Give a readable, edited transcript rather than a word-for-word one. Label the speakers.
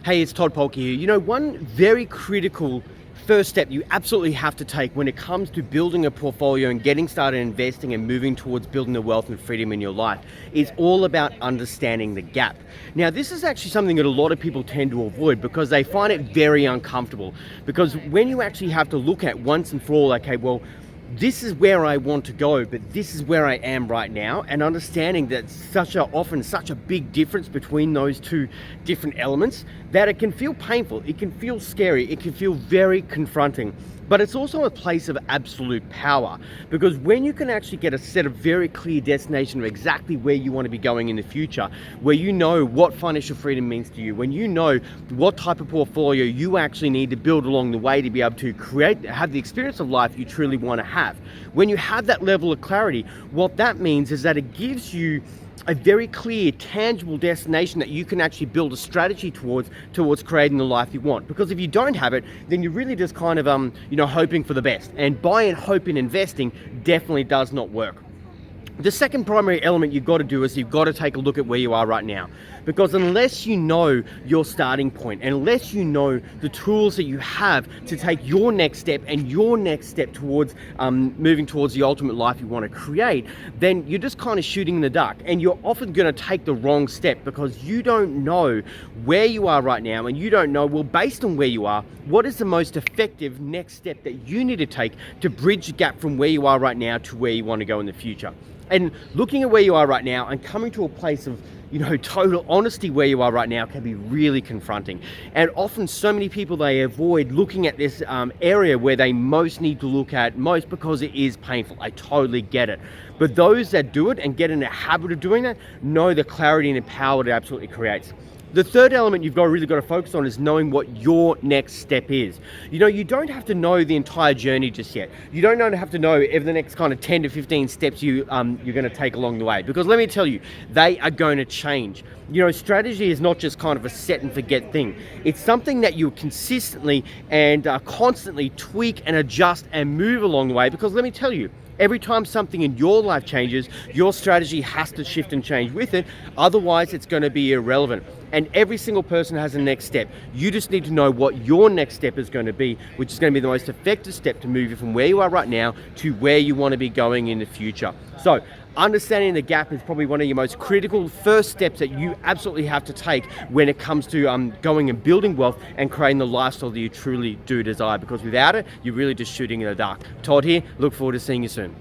Speaker 1: Hey, it's Todd Polke here. You know, one very critical first step you absolutely have to take when it comes to building a portfolio and getting started investing and moving towards building the wealth and freedom in your life is all about understanding the gap. Now, this is actually something that a lot of people tend to avoid because they find it very uncomfortable. Because when you actually have to look at once and for all, okay, well, this is where I want to go, but this is where I am right now, and understanding that often such a big difference between those two different elements that it can feel painful, it can feel scary, it can feel very confronting. But it's also a place of absolute power, because when you can actually get a set of very clear destination of exactly where you want to be going in the future, where you know what financial freedom means to you, when you know what type of portfolio you actually need to build along the way to be able to have the experience of life you truly want to have. When you have that level of clarity, what that means is that it gives you a very clear, tangible destination that you can actually build a strategy towards creating the life you want. Because if you don't have it, then you're really just kind of hoping for the best. And buy and hope in investing definitely does not work. The second primary element you've got to do is you've got to take a look at where you are right now. Because unless you know your starting point, and unless you know the tools that you have to take your next step and your next step towards moving towards the ultimate life you want to create, then you're just kind of shooting in the dark. And you're often going to take the wrong step because you don't know where you are right now, and you don't know, well, based on where you are, what is the most effective next step that you need to take to bridge the gap from where you are right now to where you want to go in the future. And looking at where you are right now and coming to a place of total honesty where you are right now can be really confronting. And often so many people, they avoid looking at this area where they most need to look at most because it is painful. I totally get it. But those that do it and get in a habit of doing that know the clarity and the power it absolutely creates. The third element you've really got to focus on is knowing what your next step is. You don't have to know the entire journey just yet. You don't have to know every the next kind of 10 to 15 steps you're going to take along the way. Because let me tell you, they are going to change. Strategy is not just kind of a set and forget thing. It's something that you consistently and constantly tweak and adjust and move along the way. Because let me tell you, every time something in your life changes, your strategy has to shift and change with it. Otherwise, it's going to be irrelevant. And every single person has a next step. You just need to know what your next step is going to be, which is going to be the most effective step to move you from where you are right now to where you want to be going in the future. So, understanding the gap is probably one of your most critical first steps that you absolutely have to take when it comes to going and building wealth and creating the lifestyle that you truly do desire. Because without it, you're really just shooting in the dark. Todd here. Look forward to seeing you soon.